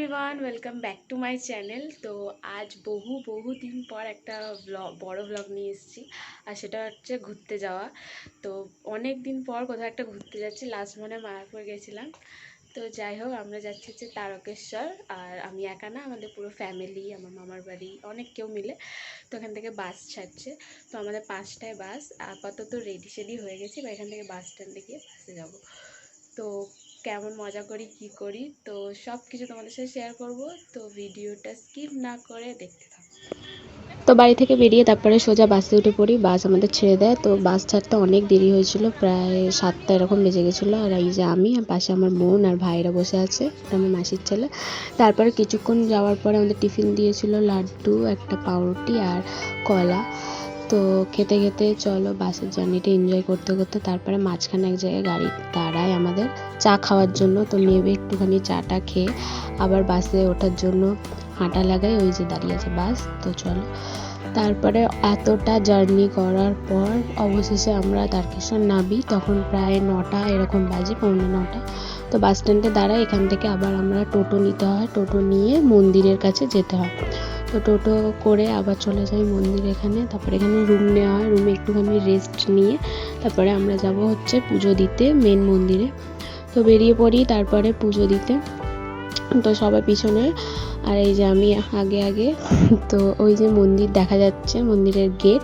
Everyone, welcome back to my channel. তো আজ বহু দিন পর একটা বড় ব্লগ নিয়ে এসেছি, আর সেটা হচ্ছে ঘুরতে যাওয়া। তো অনেক দিন পর কোথাও একটা ঘুরতে যাচ্ছি। লাস্ট মানে মায়াপুর গেছিলাম। তো যাই হোক, আমরা যাচ্ছি হচ্ছে তারকেশ্বর। আর আমি একা না, আমাদের পুরো ফ্যামিলি, আমার মামার বাড়ি, অনেক কেউ মিলে। তো এখান থেকে বাস ছাড়ছে। তো আমাদের 5টায় বাস। আপাতত রেডি হয়ে গেছি, বা এখান থেকে বাস স্ট্যান্ডে গিয়ে বাসে যাবো। তো কেমন মজা করি কি করি, তো সব কিছু তোমাদের সাথে শেয়ার করব। তো ভিডিওটা স্কিপ না করে দেখতে থাকো। তো বাড়ি থেকে বেরিয়ে তারপরে সোজা বাসে উঠে পড়ি। বাস আমাদের ছেড়ে দেয়। তো বাস ছাড়তে অনেক দেরি হয়েছিল, প্রায় 7টা এরকম বেজে গেছিলো। আর এই যে আমি আর পাশে আমার বোন আর ভাইরা বসে আছে, আমার মাসির ছেলে। তারপরে কিছুক্ষণ যাওয়ার পরে আমাদের টিফিন দিয়েছিল লাড্ডু, একটা পাউরুটি আর কলা। তো খেতে খেতে চলো বাসের জার্নিটা এনজয় করতে করতে তারপরে মাঝখানে এক জায়গায় গাড়ি দাঁড়ায় আমাদের চা খাওয়ার জন্য। তো নেবে একটুখানি চাটা খেয়ে আবার বাসে ওঠার জন্য হাঁটা লাগাই। ওই যে দাঁড়িয়ে আছে বাস। তো চলো, তারপরে এতটা জার্নি করার পর অবশেষে আমরা তারকেশ্বর নামি। তখন প্রায় 9টা এরকম বাজে, 9:45। তো বাস স্ট্যান্ডে দাঁড়াই। এখান থেকে আবার আমরা টোটো নিতে হয়, টোটো নিয়ে মন্দিরের কাছে যেতে হয়। তো টোটো করে আবার চলে যাই মন্দির এখানে। তারপরে এখানে রুম নেওয়া হয়, রুমে একটুখানি রেস্ট নিয়ে তারপরে আমরা যাব হচ্ছে পুজো দিতে মেন মন্দিরে। তো বেরিয়ে পড়ি তারপরে পুজো দিতে। তো সবাই পিছনে আর এই যে আমি আগে। তো ওই যে মন্দির দেখা যাচ্ছে, মন্দিরের গেট।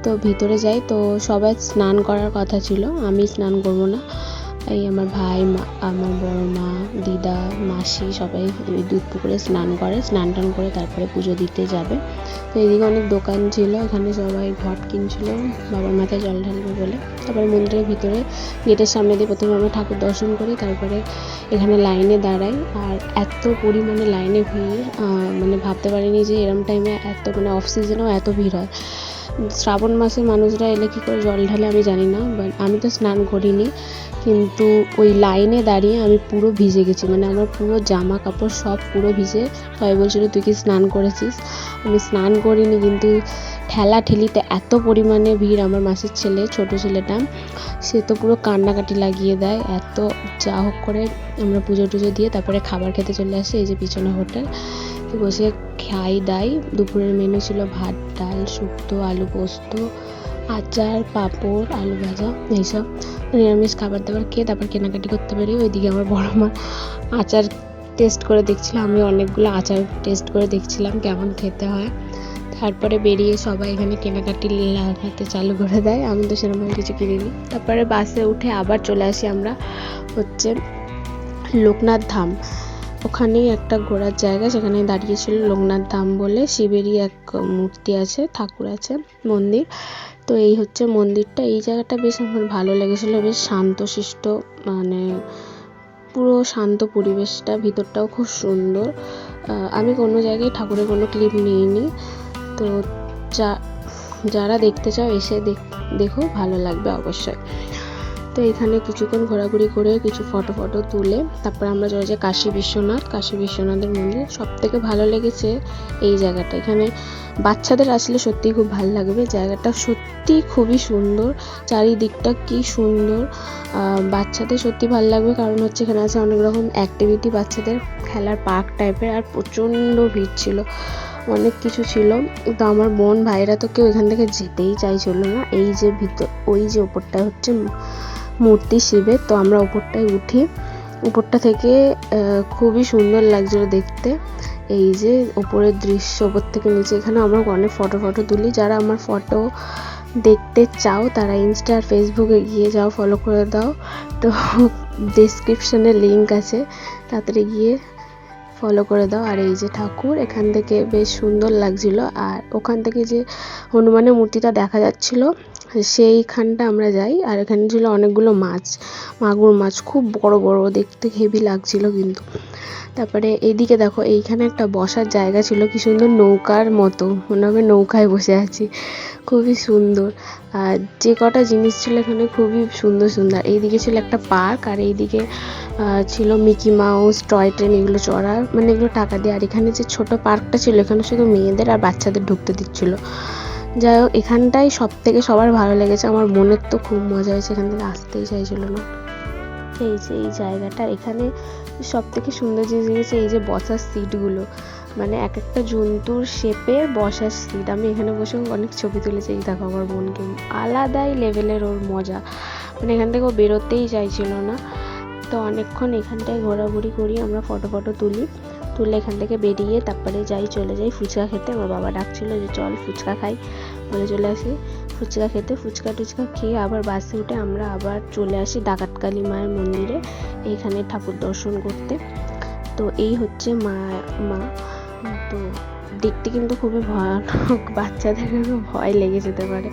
তো ভিতরে যাই। তো সবাই স্নান করার কথা ছিল, আমি স্নান করব না। এই আমার ভাই, আমার বড় মা, দিদা, মাসি সবাই ওই দুধ পুকুরে স্নান করে, স্নান টান করে তারপরে পুজো দিতে যাবে। তো এদিকে অনেক দোকান ছিল, এখানে সবাই ঘট কিনছিল বাবার মাথায় জল ঢালবে বলে। তারপরে মন্দিরের ভিতরে গেটের সামনে দিয়ে প্রথমে আমরা ঠাকুর দর্শন করি, তারপরে এখানে লাইনে দাঁড়াই। আর এত পরিমাণে লাইনে ভিড়, মানে ভাবতে পারিনি যে এরম টাইমে এত, মানে অফ সিজনেও এত ভিড় হয়। শ্রাবণ মাসে মানুষরা এলে কী করে জল ঢালে আমি জানি না, বাট আমি তো স্নান করিনি। কিন্তু ওই লাইনে দাঁড়িয়ে আমি পুরো ভিজে গেছি, মানে আমার পুরো জামা কাপড় সব পুরো ভিজে। সবাই বলছিল তুই কি স্নান করেছিস? আমি স্নান করিনি, কিন্তু ঠেলাঠেলিতে এত পরিমাণে ভিড়। আমার মাসির ছেলে, ছোট ছেলেটা, সে তো পুরো কান্নাকাটি লাগিয়ে দেয়। এত যা হোক করে আমরা পুজো টুজো দিয়ে তারপরে খাবার খেতে চলে আসি। এই যে পিছনে হোটেল, বসে খাই দাই। দুপুরের মেনু ছিল ভাত, ডাল, শুক্তো, আলু পোস্ত, আচার, পাঁপড়, আলু ভাজা, এইসব নিরামিষ খাবার দাবার খেয়ে তারপর কেনাকাটি করতে পারি। ওইদিকে আমার বড় মা আচার টেস্ট করে দেখছিলাম, আমি অনেকগুলো আচার টেস্ট করে দেখছিলাম কেমন খেতে হয়। তারপরে বেরিয়ে সবাই এখানে কেনাকাটি লাগাতে চালু করে দেয়, আমি তো সেরকম কিছু কিনিনি। তারপরে বাসে উঠে আবার চলে আসি আমরা হচ্ছে লোকনাথ ধাম। ওখানেই একটা ঘোরার জায়গা, সেখানে দাঁড়িয়েছিল লোকনাথ ধাম বলে, শিবেরই এক মূর্তি আছে, ঠাকুর আছে, মন্দির। তো এই হচ্ছে মন্দিরটা। এই জায়গাটা বেশ আমার ভালো লেগেছিলো, বেশ শান্তশিষ্ট, মানে পুরো শান্ত পরিবেশটা, ভিতরটাও খুব সুন্দর। আমি কোনো জায়গায় ঠাকুরের কোনো ক্লিপ নিইনি। তো যারা দেখতে চাও এসে দেখো, ভালো লাগবে অবশ্যই। তো এখানে কিছুক্ষণ ঘোরাঘুরি করে কিছু ফটো তুলে তারপর আমরা চলে যাই কাশী বিশ্বনাথের মন্দির। সব থেকে ভালো লেগেছে এই জায়গাটা। এখানে বাচ্চাদের আসলে সত্যিই খুব ভালো লাগবে, জায়গাটা সত্যি খুবই সুন্দর, চারিদিকটা কি সুন্দর। বাচ্চাদের সত্যি ভালো লাগবে, কারণ হচ্ছে এখানে আছে অনেক রকম অ্যাক্টিভিটি, বাচ্চাদের খেলার পার্ক টাইপের। আর প্রচণ্ড ভিড় ছিল, অনেক কিছু ছিল। তো আমার বোন ভাইরা তো কেউ এখান থেকে যেতেই চাইছিল না। এই যে ভিতর, ওই যে ওপরটা হচ্ছে মূর্তি শিবের। তো আমরা ওপরটায় উঠি, উপরটা থেকে খুবই সুন্দর লাগছিল দেখতে। এই যে ওপরের দৃশ্য, ওপর থেকে নিচে। এখানে আমরা অনেক ফটো তুলি। যারা আমার ফটো দেখতে চাও তারা ইনস্টা আর ফেসবুকে গিয়ে যাও, ফলো করে দাও। তো ডেসক্রিপশনে লিঙ্ক আছে, তাড়াতাড়ি গিয়ে ফলো করে দাও। আর এই যে ঠাকুর, এখান থেকে বেশ সুন্দর লাগছিল। আর ওখান থেকে যে হনুমানের মূর্তিটা দেখা যাচ্ছিল, সেইখানটা আমরা যাই। আর এখানে ছিল অনেকগুলো মাছ, মাগুর মাছ, খুব বড় বড়, দেখতে হেভি লাগছিল কিন্তু। তারপরে এইদিকে দেখো, এইখানে একটা বসার জায়গা ছিল, কি সুন্দর, নৌকার মতো, মনে হবে নৌকায় বসে আছি, খুবই সুন্দর। আর যে কটা জিনিস ছিল এখানে খুবই সুন্দর। এইদিকে ছিল একটা পার্ক, আর এইদিকে ছিল মিকি মাউস, টয় ট্রেন, এগুলো চড়ার, মানে এগুলো টাকা দিয়ে। আর এখানে যে ছোট পার্কটা ছিল, এখানে শুধু মেয়েদের আর বাচ্চাদের ঢুকতে দিচ্ছিল। যাই হোক, এখানটাই সবার ভালো লেগেছে। আমার বোনের তো খুব মজা হয়েছে, এখান থেকে আসতেই চাইছিল না। এই যে এই জায়গাটা, এখানে সব থেকে সুন্দর জিনিস লেগেছে এই যে বসার সিটগুলো, মানে এক একটা জন্তুর শেপে বসার সিট। আমি এখানে বসে অনেক ছবি তুলেছি। এই দেখো আমার বোনকে, আলাদাই লেভেলের ওর মজা, মানে এখান থেকে ও বেরোতেই চাইছিল না। তো অনেকক্ষণ এখানটায় ঘোরাঘুরি করি, আমরা ফটো তুলে এখান থেকে বেরিয়ে তারপরে চলে যাই ফুচকা খেতে। আমার বাবা ডাকছিল যে চল ফুচকা খাই, বলে চলে আসি ফুচকা খেতে। ফুচকা টুচকা খেয়ে আবার বাসে উঠে আমরা আবার চলে আসি ডাকাতকালী মায়ের মন্দিরে, এইখানে ঠাকুর দর্শন করতে। তো এই হচ্ছে মা। তো দেখতে কিন্তু খুবই ভয়ানক, বাচ্চাদের ভয় লেগে যেতে পারে।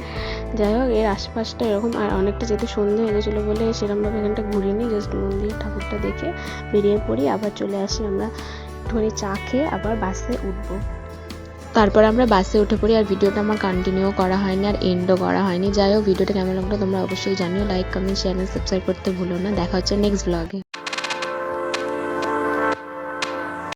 যাই হোক, এর আশপাশটা এরকম, আর অনেকটা যেহেতু সন্ধে হয়ে গেছিলো বলে সেরকমভাবে এখানটা ঘুরিনি, জাস্ট মন্দির ঠাকুরটা দেখে বেরিয়ে পড়ি। আবার চলে আসি আমরা একটুখানি চা খেয়ে আবার বাসে উঠবো। তারপর আমরা বাসে উঠে পড়ি, আর ভিডিওটা আমার কন্টিনিউ করা হয়নি আর এন্ডও করা হয়নি। যাই হোক, ভিডিওটা কেমন লাগলো তোমরা অবশ্যই জানিও। লাইক, কমেন্ট, শেয়ার, সাবস্ক্রাইব করতে ভুলো না। দেখা হচ্ছে নেক্সট ব্লগে।